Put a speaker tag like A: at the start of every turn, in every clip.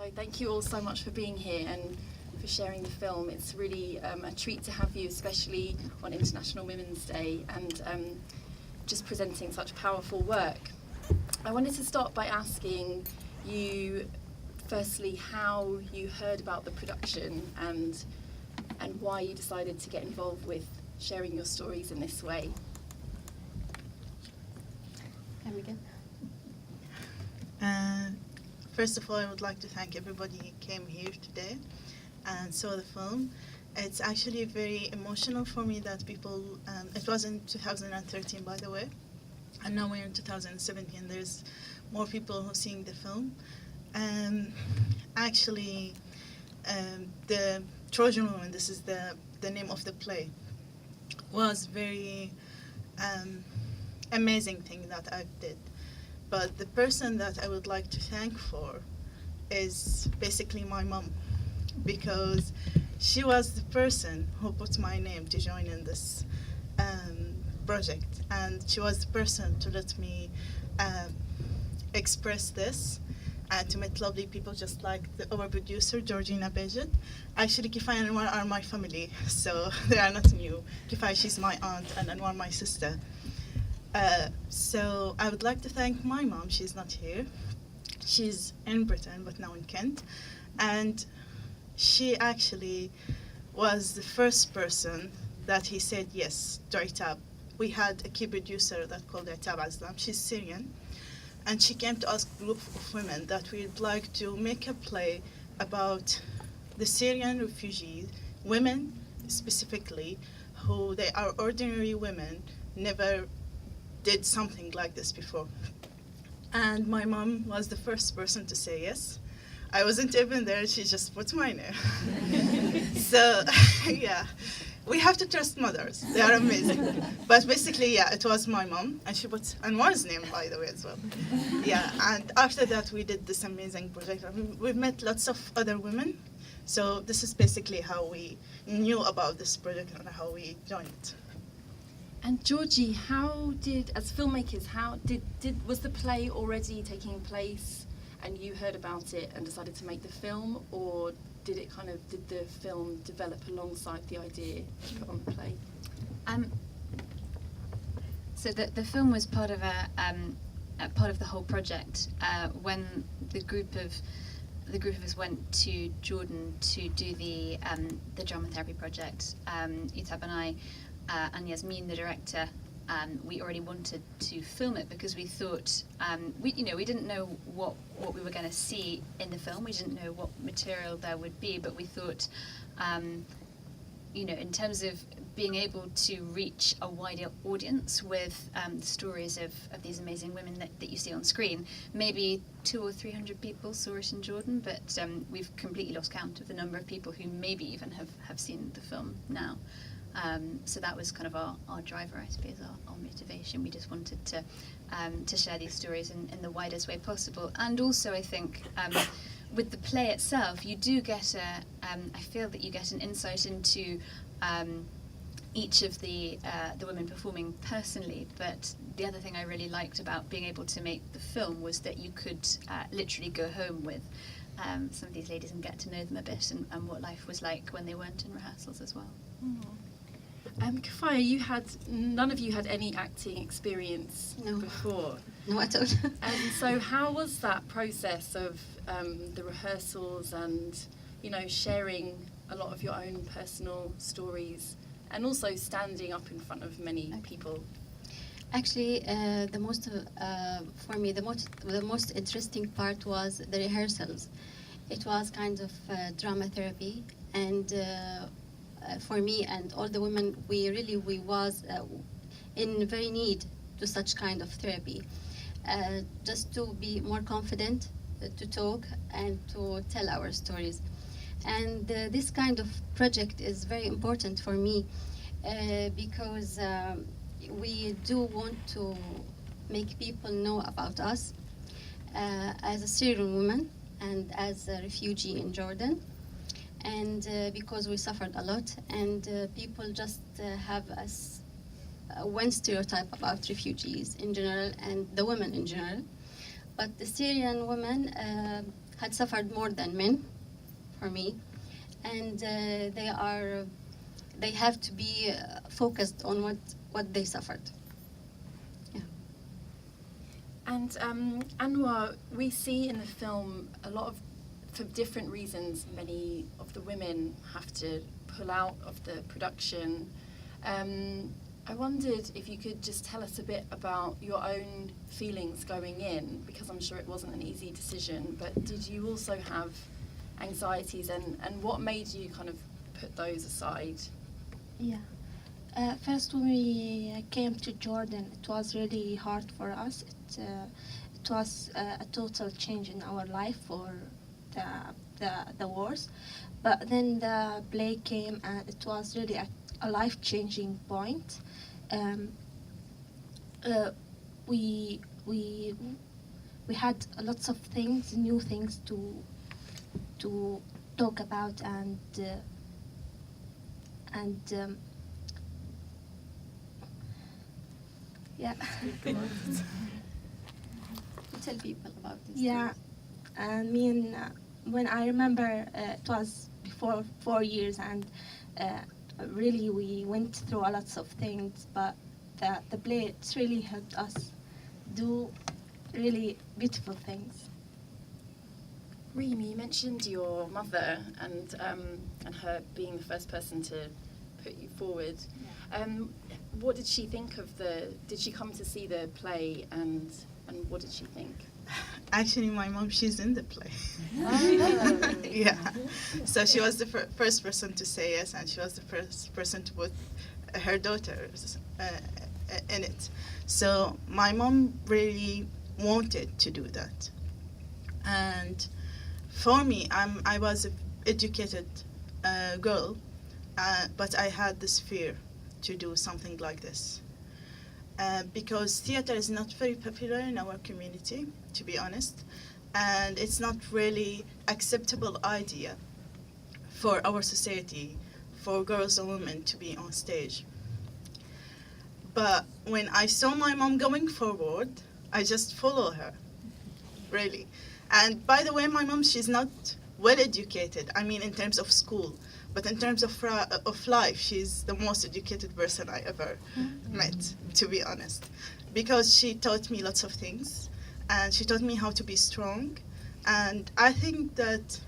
A: So thank you all so much for being here and for sharing the film. It's really a treat to have you, especially on International Women's Day, and just presenting such powerful work. I wanted to start by asking you, firstly, how you heard about the production and why you decided to get involved with sharing your stories in this way.
B: Can we begin?
C: First of all, I would like to thank everybody who came here today and saw the film. It's actually very emotional for me that people, it was in 2013 by the way, and now we're in 2017, there's more people who are seeing the film. Actually, the Trojan Women, this is the name of the play, was very amazing thing that I did. But the person that I would like to thank for is basically my mom, because she was the person who put my name to join in this project, and she was the person to let me express this and to meet lovely people just like our producer, Georgie and Paget. Actually, Kefaia and Anwar are my family, so they are not new. Kefaia, she's my aunt, and Anwar, my sister. So I would like to thank my mom. She's not here. She's in Britain, but now in Kent. And she actually was the first person that he said yes to Itab. We had a key producer that called Itab Aslam. She's Syrian. And she came to us, a group of women, that we'd like to make a play about the Syrian refugees, women specifically, who they are ordinary women, never did something like this before. And my mom was the first person to say yes. I wasn't even there, she just put my name. So, yeah, we have to trust mothers, they are amazing. But basically, yeah, it was my mom, and she put Anwar's name, by the way, as well. Yeah, and after that, we did this amazing project. We've met lots of other women, so this is basically how we knew about this project and how we joined it.
A: And Georgie, how did, as filmmakers, was the play already taking place and you heard about it and decided to make the film, or did the film develop alongside the idea on the play?
B: So the film was part of part of the whole project. When the group of us went to Jordan to do the drama therapy project, Itab and I and Yasmin, the director, we already wanted to film it because we thought we didn't know what we were going to see in the film. We didn't know what material there would be, but we thought, in terms of being able to reach a wider audience with the stories of these amazing women that you see on screen, maybe 200 or 300 people saw it in Jordan, but we've completely lost count of the number of people who maybe even have seen the film now. So that was kind of our driver, I suppose, our motivation. We just wanted to share these stories in the widest way possible. And also, I think, with the play itself, you do get I feel that you get an insight into each of the women performing personally. But the other thing I really liked about being able to make the film was that you could literally go home with some of these ladies and get to know them a bit and what life was like when they weren't in rehearsals as well.
A: Kefaia, none of you had any acting experience before.
B: No, I don't.
A: And so how was that process of the rehearsals and, sharing a lot of your own personal stories and also standing up in front of many people?
D: Actually, for me, the most interesting part was the rehearsals. It was kind of drama therapy, and for me and all the women, we was in very need to such kind of therapy, just to be more confident, to talk and to tell our stories. And this kind of project is very important for me because we do want to make people know about us as a Syrian woman and as a refugee in Jordan. And because we suffered a lot, and people just have one stereotype about refugees in general and the women in general. But the Syrian women had suffered more than men, for me, and they have to be focused on what they suffered. Yeah.
A: And Anwar, we see in the film a lot of, for different reasons, many of the women have to pull out of the production. I wondered if you could just tell us a bit about your own feelings going in, because I'm sure it wasn't an easy decision, but did you also have anxieties, and what made you kind of put those aside?
E: Yeah. First, when we came to Jordan, it was really hard for us. It was a total change in our life for the wars. But then the play came, and it was really a life-changing point. We had lots of things, new things to talk about, and yeah.
D: Tell people about this.
E: Yeah, I mean, when I remember, it was before 4 years, and really we went through a lots of things, but the play, it's really helped us do really beautiful things.
A: Reem, you mentioned your mother and her being the first person to put you forward. What did she think of did she come to see the play, and what did she think?
C: Actually, my mom, she's in the play.
A: Oh.
C: Yeah. So she was the first person to say yes, and she was the first person to put her daughters in it. So my mom really wanted to do that. And for me, I was an educated girl, but I had this fear to do something like this. Because theater is not very popular in our community, to be honest, and it's not really acceptable idea for our society, for girls and women to be on stage. But when I saw my mom going forward, I just follow her, really. And by the way, my mom, she's not well educated, I mean in terms of school, but in terms of life, she's the most educated person I ever met, to be honest. Because she taught me lots of things, and she taught me how to be strong. And I think that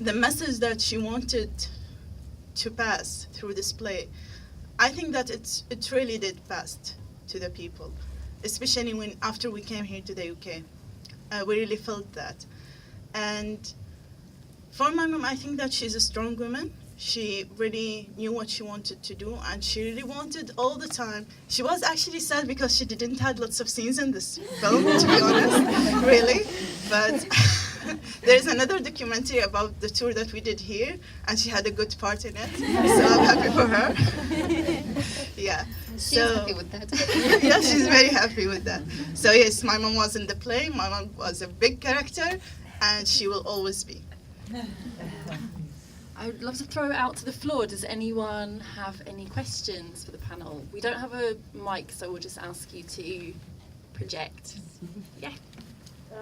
C: the message that she wanted to pass through this play, I think that it really did pass to the people, especially when after we came here to the UK. We really felt that. And for my mom, I think that she's a strong woman. She really knew what she wanted to do, and she really wanted all the time. She was actually sad because she didn't have lots of scenes in this film, to be honest, really. But there's another documentary about the tour that we did here, and she had a good part in it, so I'm happy for her. Yeah.
D: She's happy with that.
C: Yeah, she's very happy with that. So yes, my mom was in the play. My mom was a big character, and she will always be.
A: I would love to throw it out to the floor. Does anyone have any questions for the panel? We don't have a mic, so we'll just ask you to project. Yeah.
F: Do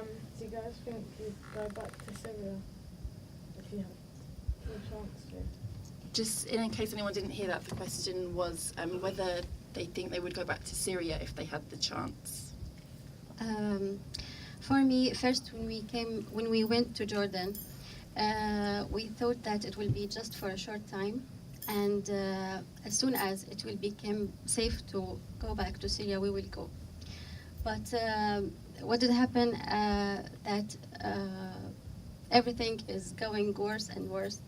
F: you guys think you'd go back to Syria if you had the chance to?
A: Just in case anyone didn't hear that, the question was whether they think they would go back to Syria if they had the chance.
D: For me, first when we went to Jordan, we thought that it will be just for a short time, and as soon as it will become safe to go back to Syria, we will go. But what did happen? That everything is going worse and worse,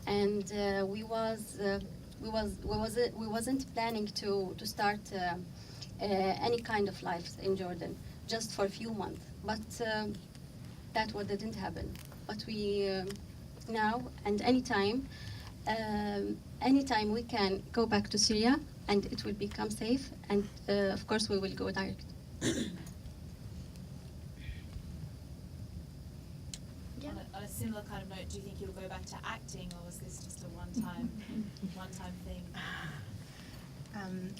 D: and we wasn't planning to start any kind of life in Jordan, just for a few months. But that what didn't happen. But we now and anytime we can go back to Syria, and it will become safe, and of course we will go direct.
A: Yeah.
G: On a similar kind of note, do you think you'll go back to acting, or was this just a one-time thing?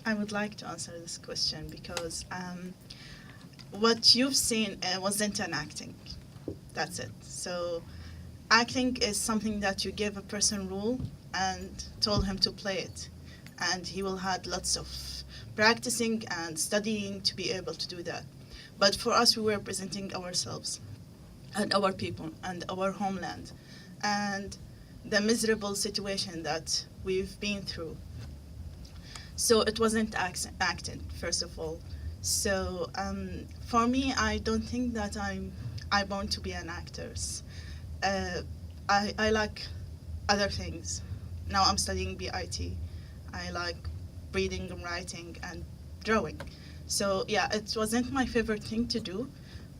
C: I would like to answer this question because what you've seen wasn't an acting. That's it. So acting is something that you give a person rule and told him to play it. And he will have lots of practicing and studying to be able to do that. But for us, we were presenting ourselves and our people and our homeland and the miserable situation that we've been through. So it wasn't acting, first of all. So for me, I don't think that I want to be an actress. I like other things. Now I'm studying BIT. I like reading and writing and drawing. So yeah, it wasn't my favorite thing to do,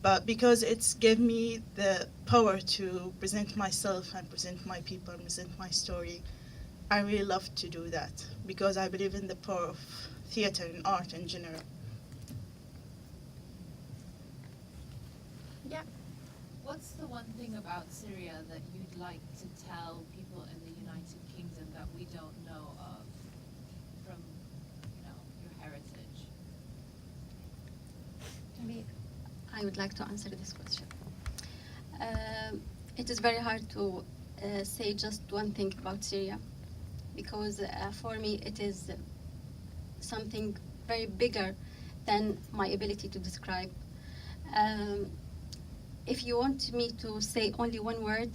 C: but because it's gave me the power to present myself and present my people and present my story, I really love to do that because I believe in the power of theater and art in general.
A: Yeah.
G: What's the one thing about Syria that you'd like to tell people in the United Kingdom that we don't know of from, your heritage?
D: Maybe I would like to answer this question. It is very hard to say just one thing about Syria because for me it is something very bigger than my ability to describe. If you want me to say only one word,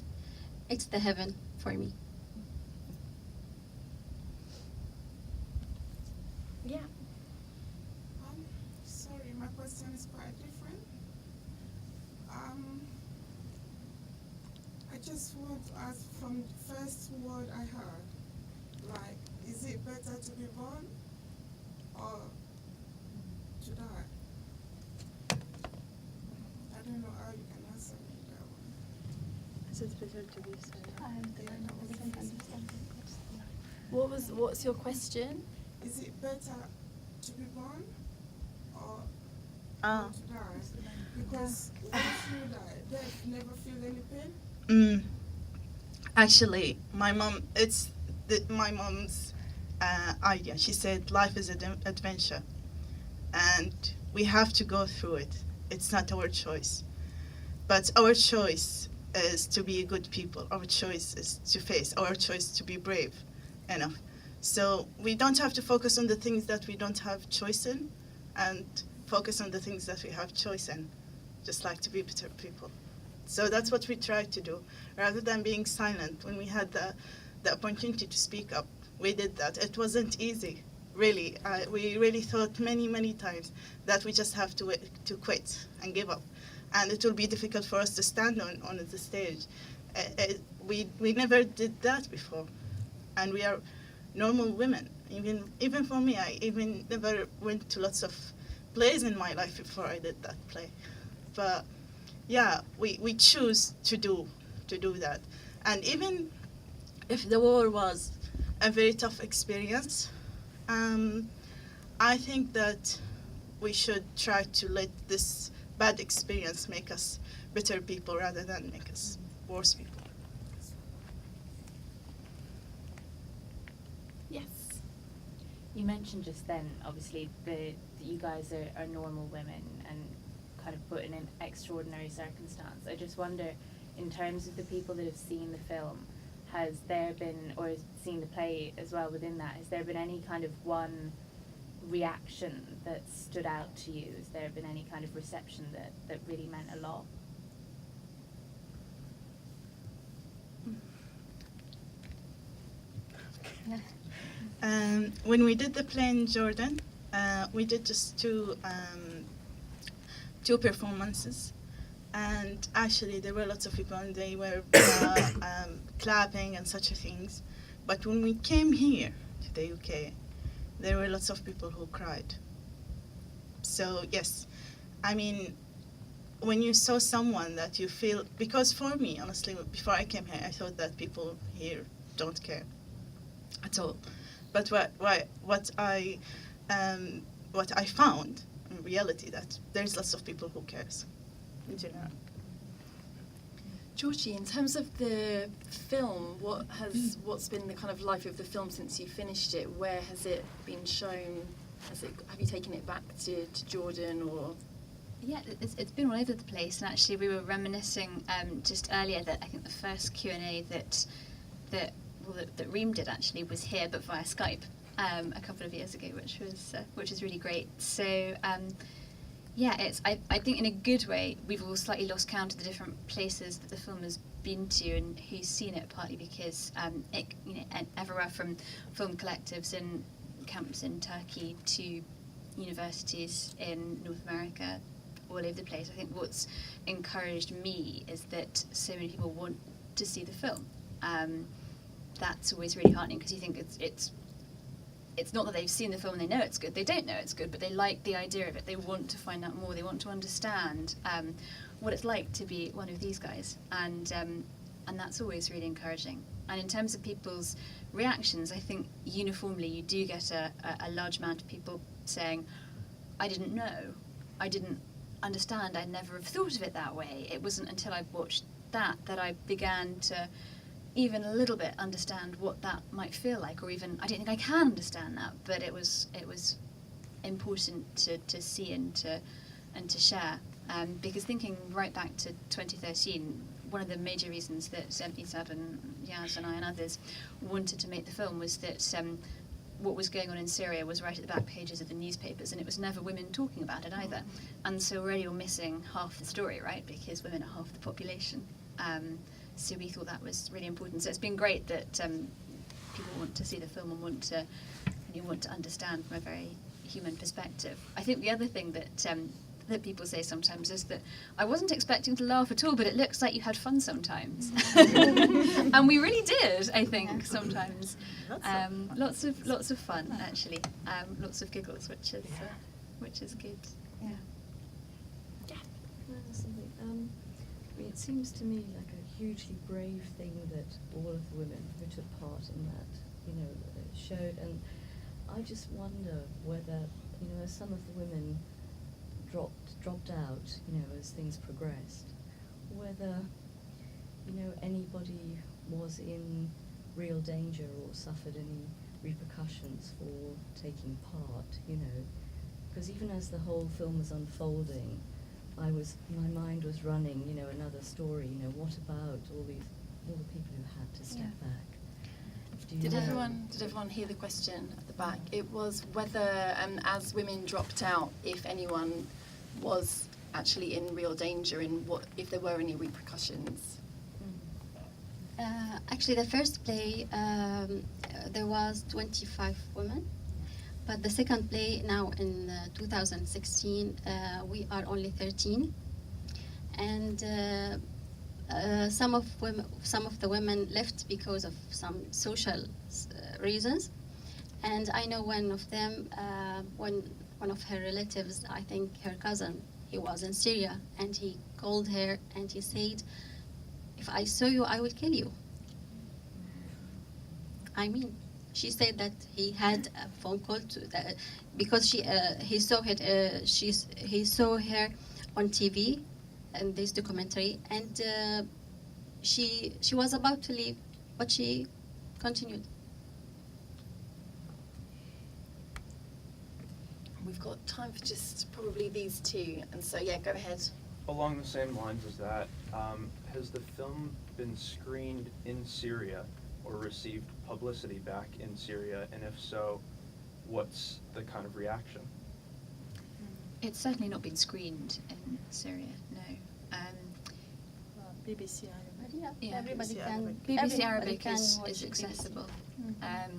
D: it's the heaven for me.
A: Yeah.
H: Sorry, my question is quite different. I just want to ask from the first word I heard, like, is it better to be born or to die? I don't know how you can answer me that one.
C: Is it better to be
A: What's your question?
H: Is it better to be born or
C: Ah.
H: to die? Because once you die, death never feel any pain.
C: Actually, my mom, my mom's idea. She said life is an adventure and we have to go through it. It's not our choice. But our choice is to be good people. Our choice is to face. Our choice to be brave enough. So we don't have to focus on the things that we don't have choice in and focus on the things that we have choice in, just like to be better people. So that's what we tried to do. Rather than being silent, when we had the opportunity to speak up, we did that. It wasn't easy, really. We really thought many times that we just have to quit and give up. And it will be difficult for us to stand on the stage. We never did that before. And we are normal women. Even for me, I even never went to lots of plays in my life before I did that play. But yeah, we choose to do that. And even if the war was a very tough experience, I think that we should try to let this bad experience make us better people rather than make us worse people.
A: Yes.
I: You mentioned just then, obviously, that you guys are normal women and kind of put in an extraordinary circumstance. I just wonder, in terms of the people that have seen the film, has there been, or seen the play as well within that, has there been any kind of one reaction that stood out to you? Has there been any kind of reception that really meant a lot?
C: When we did the play in Jordan, we did just two performances, and actually there were lots of people and they were clapping and such things. But when we came here to the UK, there were lots of people who cried. So yes, I mean, when you saw someone that you feel, because for me, honestly, before I came here, I thought that people here don't care at all. But what I found in reality, that there's lots of people who cares in general.
A: Georgie, in terms of the film, what's been the kind of life of the film since you finished it? Where has it been shown? Have you taken it back to Jordan or?
B: Yeah, it's been all over the place, and actually we were reminiscing just earlier that I think the first Q&A that Reem did actually was here, but via Skype a couple of years ago, which is really great. So yeah, I think in a good way we've all slightly lost count of the different places that the film has been to and who's seen it, partly because everywhere from film collectives and camps in Turkey to universities in North America, all over the place. I think what's encouraged me is that so many people want to see the film. That's always really heartening, because you think it's not that they've seen the film and they know it's good. They don't know it's good, but they like the idea of it. They want to find out more. They want to understand what it's like to be one of these guys, and that's always really encouraging. And in terms of people's reactions, I think uniformly you do get a large amount of people saying, I didn't know, I didn't understand, I'd never have thought of it that way. It wasn't until I watched that I began to even a little bit understand what that might feel like, or even, I don't think I can understand that, but it was important to see and to share. Because thinking right back to 2013, one of the major reasons that Isab and Yaz and I and others wanted to make the film was that what was going on in Syria was right at the back pages of the newspapers, and it was never women talking about it either. And so already you're missing half the story, right? Because women are half the population. So we thought that was really important. So it's been great that people want to see the film and want to understand from a very human perspective. I think the other thing that people say sometimes is that I wasn't expecting to laugh at all, but it looks like you had fun sometimes. And we really did, I think, sometimes. Lots of fun, actually. Lots of giggles, which is good. Yeah.
J: Can I ask something? I mean, it seems to me like a hugely brave thing that all of the women who took part in that, showed. And I just wonder whether, as some of the women dropped out, as things progressed, whether, anybody was in real danger or suffered any repercussions for taking part, because even as the whole film was unfolding, my mind was running, another story, what about all the people who had to step back?
A: Did everyone hear the question at the back? It was whether, as women dropped out, if anyone was actually in real danger, and if there were any repercussions.
D: Actually, the first play, there was 25 women, but the second play now in 2016, we are only 13, and some of the women left because of some social reasons, and I know one of them, one of her relatives, I think her cousin, he was in Syria, and he called her and he said, if I saw you, I will kill you. I mean, she said that he had a phone call because he saw her on TV in this documentary, and she was about to leave, but she continued.
A: We've got time for just probably these two, and so go ahead.
K: Along the same lines as that, has the film been screened in Syria or received publicity back in Syria, and if so, what's the kind of reaction?
B: It's certainly not been screened in Syria, no.
C: BBC Arabic.
D: Yeah, everybody can.
B: BBC Arabic is
D: watch
B: accessible.
D: BBC.
B: I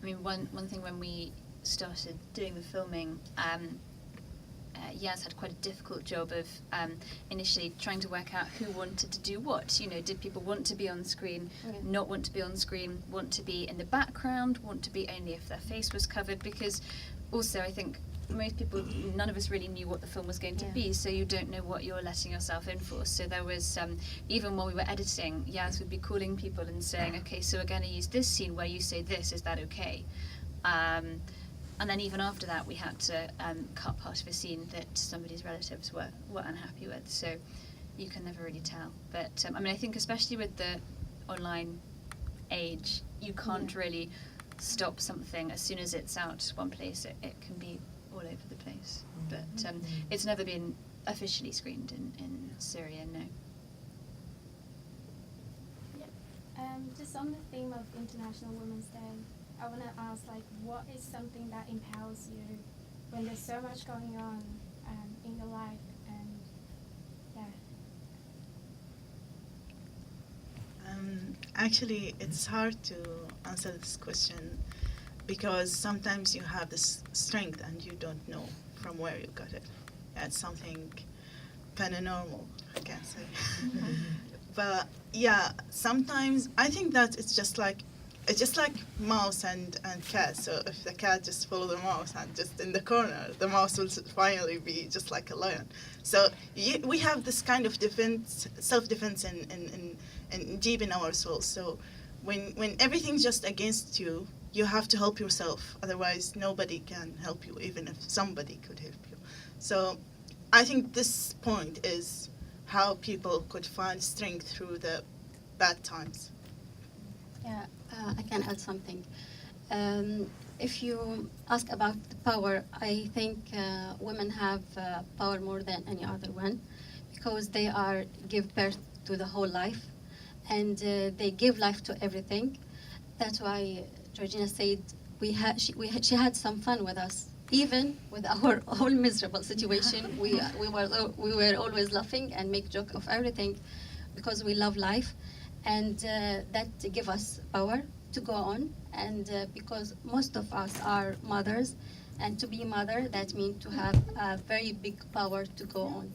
B: mean, one thing when we started doing the filming, Yaz had quite a difficult job of initially trying to work out who wanted to do what. Did people want to be on screen, not want to be on screen, want to be in the background, want to be only if their face was covered? Because also I think most people, none of us really knew what the film was going to be, so you don't know what you're letting yourself in for. So there was, even while we were editing, Yaz would be calling people and saying, okay, so we're going to use this scene where you say this, is that okay? And then even after that, we had to cut part of a scene that somebody's relatives were unhappy with. So you can never really tell. But I think especially with the online age, you can't really stop something. As soon as it's out one place, it can be all over the place. But it's never been officially screened in Syria, no.
L: Just on the theme of International Women's Day, I want to ask, like, what is something that empowers you when there's so much going on in your life? And
C: Actually, it's hard to answer this question because sometimes you have this strength and you don't know from where you got it. It's something paranormal, I can say. But yeah, sometimes I think that it's just like mouse and cat. So if the cat just follow the mouse and just in the corner, the mouse will finally be just like a lion. So we have this kind of self-defense in deep in our souls. So when everything's just against you, you have to help yourself. Otherwise, nobody can help you, even if somebody could help you. So I think this point is how people could find strength through the bad times.
D: Yeah, I can add something. If you ask about the power, I think women have power more than any other one because they give birth to the whole life and they give life to everything. That's why Georgina said she had some fun with us. Even with our whole miserable situation, we were always laughing and make joke of everything because we love life, and that give us power to go on. And because most of us are mothers, and to be mother, that means to have a very big power to go on.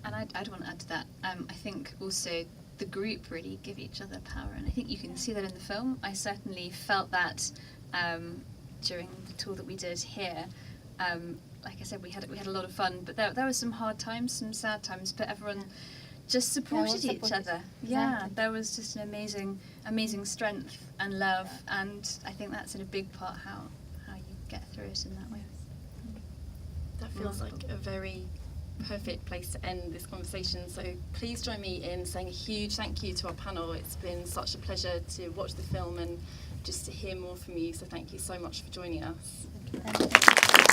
B: And I'd want to add to that. I think also the group really give each other power, and I think you can see that in the film. I certainly felt that. During the tour that we did here, like I said, we had a lot of fun, but there were some hard times, some sad times, but everyone just supported each other. Yeah,
D: Exactly.
B: there was just an amazing strength and love, and I think that's in a big part how you get through it in that way.
A: That feels like a very perfect place to end this conversation. So please join me in saying a huge thank you to our panel. It's been such a pleasure to watch the film and just to hear more from you. So thank you so much for joining us.
D: Thank you.